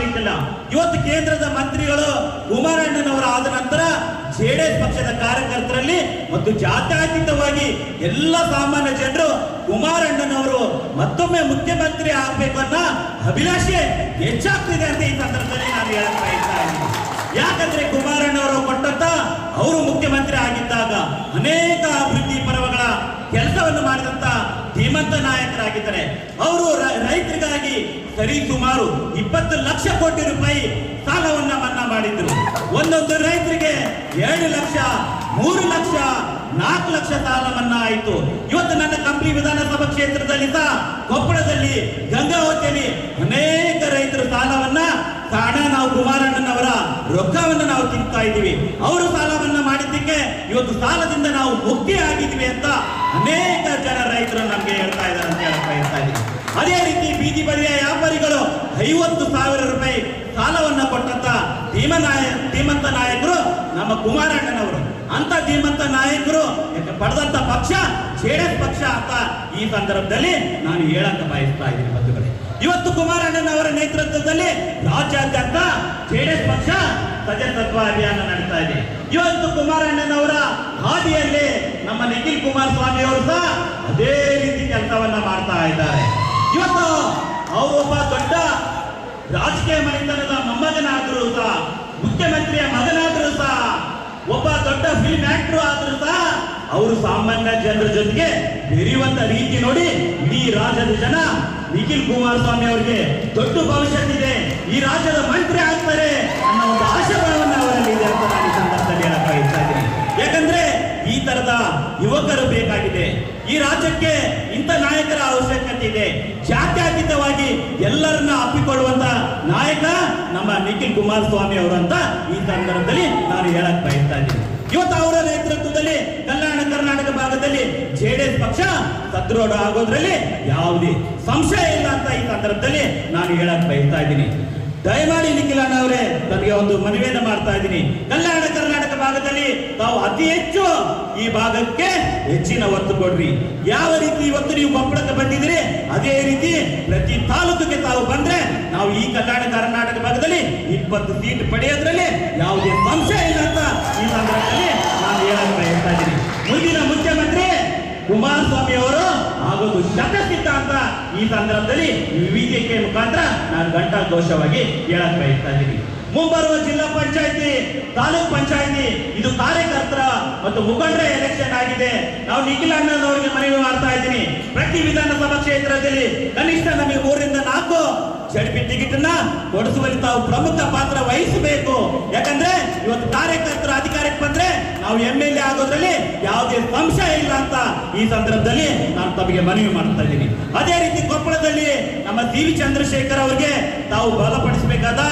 ಇರಲಿಲ್ಲ. ಇವತ್ತು ಕೇಂದ್ರದ ಮಂತ್ರಿಗಳು ಕುಮಾರಣ್ಣನವರ ಆದ ನಂತರ ಜೆಡಿಎಸ್ ಪಕ್ಷದ ಕಾರ್ಯಕರ್ತರಲ್ಲಿ ಮತ್ತು ಜಾತ್ಯತೀತವಾಗಿ ಎಲ್ಲ ಸಾಮಾನ್ಯ ಜನರು ಕುಮಾರಣ್ಣನವರು ಮತ್ತೊಮ್ಮೆ ಮುಖ್ಯಮಂತ್ರಿ ಆಗಬೇಕು ಅನ್ನೋ ಅಭಿಲಾಷೆ ಹೆಚ್ಚಾಗ್ತಿದೆ ಅಂತ ಈ ಸಂದರ್ಭದಲ್ಲಿ ನಾನು ಹೇಳಕ್ ಬಯಸ್ತಾ ಇದ್ದೀನಿ. ಯಾಕಂದ್ರೆ ಕುಮಾರಣ್ಣವರು ಕೊಟ್ಟಂತ ಅವರು ಮುಖ್ಯಮಂತ್ರಿ ಆಗಿದ್ದಾಗ ಅನೇಕ ಅಭಿವೃದ್ಧಿ ಪರ್ವಗಳ ಕೆಲಸವನ್ನು ಮಾಡಿದಂತ ಧೀಮಂತ ನಾಯಕರಾಗಿದ್ದಾರೆ. ಅವರು ರೈತರಿಗಾಗಿ ಸರಿಸುಮಾರು 20 ಲಕ್ಷ ಕೋಟಿ ರೂಪಾಯಿ ಸಾಲವನ್ನ ಮನ್ನಾ ಮಾಡಿದ್ರು. ಒಂದೊಂದು ರೈತರಿಗೆ 2 ಲಕ್ಷ, 3 ಲಕ್ಷ, 4 ಲಕ್ಷ ಸಾಲ ಮನ್ನಾ ಆಯಿತು. ಇವತ್ತು ನನ್ನ ಕಂಪ್ಲಿ ವಿಧಾನಸಭಾ ಕ್ಷೇತ್ರದಲ್ಲಿ ಸಹ ಕೊಪ್ಪಳದಲ್ಲಿ, ಗಂಗಾವತಿಯಲ್ಲಿ ಅನೇಕ ರೈತರು ಸಾಲವನ್ನ ಕಾರಣ ನಾವು ಕುಮಾರಣ್ಣನವರ ರೊಕ್ಕವನ್ನು ನಾವು ತಿಂತಾ ಇದ್ದೀವಿ. ಅವರು ಸಾಲವನ್ನ ಮಾಡಿದ್ದಕ್ಕೆ ಇವತ್ತು ಸಾಲದಿಂದ ನಾವು ಮುಕ್ತಿ ಆಗಿದ್ವಿ ಅಂತ ಅನೇಕ ಜನ ರೈತರು ನಮ್ಗೆ ಹೇಳ್ತಾ ಇದ್ದಾರೆ ಅಂತ ಹೇಳಕ್ ಬಯಸ್ತಾ ಇದ್ದೀವಿ. ಅದೇ ರೀತಿ ಬೀದಿ ಬದಿಯ ವ್ಯಾಪಾರಿಗಳು 50,000 ರೂಪಾಯಿ ಸಾಲವನ್ನ ಕೊಟ್ಟಂತ ಧೀಮಂತ ನಾಯಕರು ನಮ್ಮ ಕುಮಾರಣ್ಣನವರು. ಅಂತ ಧೀಮಂತ ನಾಯಕರು ಪಡೆದಂತ ಪಕ್ಷ ಜೆಡಿಎಸ್ ಪಕ್ಷ ಅಂತ ಈ ಸಂದರ್ಭದಲ್ಲಿ ನಾನು ಹೇಳಕ್ಕೆ ಬಯಸ್ತಾ ಇದ್ದೀನಿ ಬಂಧುಗಳೇ. ಇವತ್ತು ಕುಮಾರಣ್ಣನವರ ನೇತೃತ್ವದಲ್ಲಿ ರಾಜ್ಯಾದ್ಯಂತ ಜೆಡಿಎಸ್ ಪಕ್ಷ ಸದಸ್ಯತ್ವ ಅಭಿಯಾನ ನಡೆಸ್ತಾ ಇದೆ. ಇವತ್ತು ಕುಮಾರಣ್ಣನವರ ಹಾದಿಯಲ್ಲಿ ನಮ್ಮ ನಿಖಿಲ್ ಕುಮಾರಸ್ವಾಮಿ ಅವರು ಸಹ ಅದೇ ರೀತಿ ಕೆಲಸವನ್ನ ಮಾಡ್ತಾ ಇದ್ದಾರೆ. ಇವತ್ತು ಅವರೊಬ್ಬ ದೊಡ್ಡ ರಾಜಕೀಯ ಮನೆತನದ ಮೊಮ್ಮಗನಾದರೂ ಸಹ, ಮುಖ್ಯಮಂತ್ರಿಯ ಮಗನಾದರೂ ಸಹ, ಒಬ್ಬ ದೊಡ್ಡ ಫಿಲ್ಮ್ ಆಕ್ಟರ್ ಆದರೂ ಸಹ ಅವರು ಸಾಮಾನ್ಯ ಜನರ ಜೊತೆಗೆ ಬೆರೆಯುವಂತ ರೀತಿ ನೋಡಿ ಇಡೀ ರಾಜ್ಯದ ಜನ ನಿಖಿಲ್ ಕುಮಾರಸ್ವಾಮಿ ಅವರಿಗೆ ದೊಡ್ಡ ಭವಿಷ್ಯತ್ತಿದೆ, ಈ ರಾಜ್ಯದ ಮಂತ್ರಿ ಆಗ್ತಾರೆ ಅನ್ನೋ ಒಂದು ಆಶಾಭಾವನೆ ಅವರಲ್ಲಿ ಇದೆ ಅಂತ ನಾನು ಈ ಸಂದರ್ಭದಲ್ಲಿ ಹೇಳಕ್ ಬಯಸ್ತಾ ಇದ್ದೀನಿ. ಯಾಕಂದ್ರೆ ಈ ತರದ ಯುವಕರು ಬೇಕಾಗಿದೆ. ಈ ರಾಜ್ಯಕ್ಕೆ ಇಂಥ ನಾಯಕರ ಅವಶ್ಯಕತೆ ಇದೆ. ಜಾತ್ಯತೀತವಾಗಿ ಎಲ್ಲರನ್ನ ಅಪ್ಪಿಕೊಳ್ಳುವಂತ ನಾಯಕ ನಮ್ಮ ನಿಖಿಲ್ ಕುಮಾರಸ್ವಾಮಿ ಅವರು ಅಂತ ಈ ಸಂದರ್ಭದಲ್ಲಿ ನಾನು ಹೇಳಕ್ ಬಯಸ್ತಾ ಇದ್ದೀನಿ. ಇವತ್ತು ಅವರ ನೇತೃತ್ವದಲ್ಲಿ ಕಲ್ಯಾಣ ಕರ್ನಾಟಕ ಭಾಗದಲ್ಲಿ ಜೆಡಿಎಸ್ ಪಕ್ಷ ಸದೃಢ ಆಗೋದ್ರಲ್ಲಿ ಯಾವುದೇ ಸಂಶಯ ಇಲ್ಲ ಅಂತ ಈ ಸಂದರ್ಭದಲ್ಲಿ ನಾನು ಹೇಳಕ್ ಬಯಸ್ತಾ ಇದ್ದೀನಿ. ದಯಮಾಡಿ ನಿಖಿಲ್ ಅಣ್ಣ ಅವರೇ, ನನಗೆ ಒಂದು ಮನವಿಯನ್ನು ಮಾಡ್ತಾ ಇದ್ದೀನಿ. ಕಲ್ಯಾಣ ಕರ್ನಾಟಕ ಭಾಗದಲ್ಲಿ ತಾವು ಅತಿ ಹೆಚ್ಚು ಈ ಭಾಗಕ್ಕೆ ಹೆಚ್ಚಿನ ಒತ್ತು ಕೊಡ್ರಿ. ಯಾವ ರೀತಿ ಇವತ್ತು ನೀವು ಕೊಪ್ಪಳಕ್ಕೆ ಬಂದಿದ್ದೀರಿ ಅದೇ ರೀತಿ ಪ್ರತಿ ತಾಲೂಕಿಗೆ ತಾವು ಬಂದ್ರೆ ನಾವು ಈ ಕಲ್ಯಾಣ ಕರ್ನಾಟಕ ಭಾಗದಲ್ಲಿ 20 ಸೀಟ್ ಪಡೆಯೋದ್ರಲ್ಲಿ ಯಾವುದೇ ಸಂಶಯ ಇಲ್ಲ ಅಂತ ಈ ಸಂದರ್ಭದಲ್ಲಿ ನಾನು ಹೇಳಕ್ ಬಯಸ್ತಾ ಇದ್ದೀನಿ. ಮುಂದಿನ ಮುಖ್ಯಮಂತ್ರಿ ಕುಮಾರಸ್ವಾಮಿ ಅವರು ಆಗೋದು ಶತಸಿದ್ಧ ಅಂತ ಈ ಸಂದರ್ಭದಲ್ಲಿ ವೇದಿಕೆ ಮುಖಾಂತರ ನಾನು ಘಂಟಾಘೋಷವಾಗಿ ಹೇಳಕ್ ಬಯಸ್ತಾ ಇದ್ದೀನಿ. ಮುಂಬರುವ ಜಿಲ್ಲಾ ಪಂಚಾಯತಿ, ತಾಲೂಕ್ ಪಂಚಾಯತಿ ಇದು ಕಾರ್ಯಕರ್ತರ ಮತ್ತು ಮುಖಂಡರ ಎಲೆಕ್ಷನ್ ಆಗಿದೆ. ನಾವು ನಿಖಿಲ್ ಅಣ್ಣನವರಿಗೆ ಮನವಿ ಮಾಡ್ತಾ ಇದ್ದೀನಿ. ಪ್ರತಿ ವಿಧಾನಸಭಾ ಕ್ಷೇತ್ರದಲ್ಲಿ ಕನಿಷ್ಠ ನಮಗೆ 3 ರಿಂದ 4 ಜಡ್ಪಿ ಟಿಕೆಟ್ ಅನ್ನ ಕೊಡಿಸುವಲ್ಲಿ ತಾವು ಪ್ರಮುಖ ಪಾತ್ರ ವಹಿಸಬೇಕು. ಯಾಕಂದ್ರೆ ಇವತ್ತು ಕಾರ್ಯಕರ್ತರ ಅಧಿಕಾರಕ್ಕೆ ಬಂದ್ರೆ ನಾವು MLA ಆಗೋದ್ರಲ್ಲಿ ಯಾವುದೇ ಸಂಶಯ ಇಲ್ಲ ಅಂತ ಈ ಸಂದರ್ಭದಲ್ಲಿ ನಾನು ತಮಗೆ ಮನವಿ ಮಾಡ್ತಾ ಇದ್ದೀನಿ. ಅದೇ ರೀತಿ ಕೊಪ್ಪಳದಲ್ಲಿ ನಮ್ಮ ಸಿ ವಿ ಚಂದ್ರಶೇಖರ್ ಅವರಿಗೆ ತಾವು ಬಲಪಡಿಸಬೇಕಾದ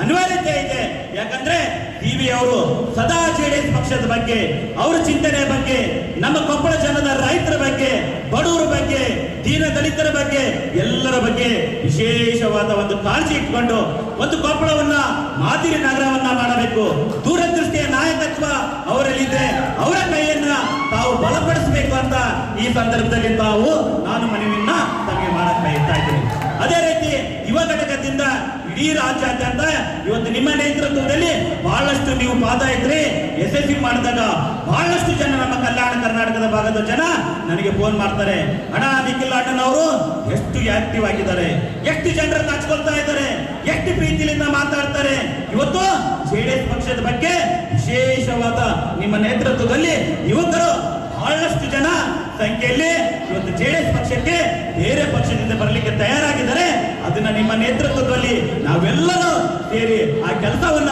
ಅನಿವಾರ್ಯತೆ ಇದೆ. ಯಾಕಂದ್ರೆ ಟಿವಿ ಅವರು ಸದಾ ಜೆಡಿಎಸ್ ಪಕ್ಷದ ಬಗ್ಗೆ, ಅವರ ಚಿಂತನೆ ಬಗ್ಗೆ, ನಮ್ಮ ಕೊಪ್ಪಳ ಜನದ ರೈತರ ಬಗ್ಗೆ, ಬಡವರ ಬಗ್ಗೆ, ದೀನ ದಲಿತರ ಬಗ್ಗೆ, ಎಲ್ಲರ ಬಗ್ಗೆ ವಿಶೇಷವಾದ ಒಂದು ಕಾಳಜಿ ಇಟ್ಕೊಂಡು ಒಂದು ಕೊಪ್ಪಳವನ್ನ ಮಾದರಿ ನಗರವನ್ನ ಮಾಡಬೇಕು. ದೂರದೃಷ್ಟಿಯ ನಾಯಕತ್ವ ಅವರಲ್ಲಿದೆ. ಅವರ ಕೈಯನ್ನ ತಾವು ಬಲಪಡಿಸಬೇಕು ಅಂತ ಈ ಸಂದರ್ಭದಲ್ಲಿ ನಾನು ಮನವಿಯನ್ನ ತಮಗೆ ಮಾಡಕ್ ಬಯಸ್ತಾ ಇದ್ದೀನಿ. ಅದೇ ರೀತಿ ಯುವ ಘಟಕದಿಂದ ಇಡೀ ರಾಜ್ಯಾದ್ಯಂತ ಇವತ್ತು ನಿಮ್ಮ ನೇತೃತ್ವದಲ್ಲಿ ಬಹಳಷ್ಟು ನೀವು ಪಾದಯಾತ್ರೆ ಯಶಸ್ವಿ ಮಾಡಿದಾಗ ಬಹಳಷ್ಟು ಜನ ನಮ್ಮ ಕಲ್ಯಾಣ ಕರ್ನಾಟಕದ ಭಾಗದ ಜನ ನನಗೆ ಫೋನ್ ಮಾಡ್ತಾರೆ, ಅಣ್ಣ ನಿಖಿಲ್ ಅಣ್ಣನವರು ಎಷ್ಟು ಆಕ್ಟಿವ್ ಆಗಿದ್ದಾರೆ, ಎಷ್ಟು ಜನರನ್ನು ಹಚ್ಕೊಳ್ತಾ ಇದ್ದಾರೆ, ಎಷ್ಟು ಪ್ರೀತಿಯಿಂದ ಮಾತಾಡ್ತಾರೆ. ಇವತ್ತು ಜೆಡಿಎಸ್ ಪಕ್ಷದ ಬಗ್ಗೆ ವಿಶೇಷವಾದ ನಿಮ್ಮ ನೇತೃತ್ವದಲ್ಲಿ ಯುವಕರು ಬಹಳಷ್ಟು ಜನ ಸಂಖ್ಯೆಯಲ್ಲಿ ಇವತ್ತು ಜೆಡಿಎಸ್ ಪಕ್ಷಕ್ಕೆ ಬೇರೆ ಪಕ್ಷದಿಂದ ಬರಲಿಕ್ಕೆ ತಯಾರಾಗಿದ್ದಾರೆ. ಅದನ್ನ ನಿಮ್ಮ ನೇತೃತ್ವದಲ್ಲಿ ನಾವೆಲ್ಲರೂ ಸೇರಿ ಆ ಕೆಲಸವನ್ನ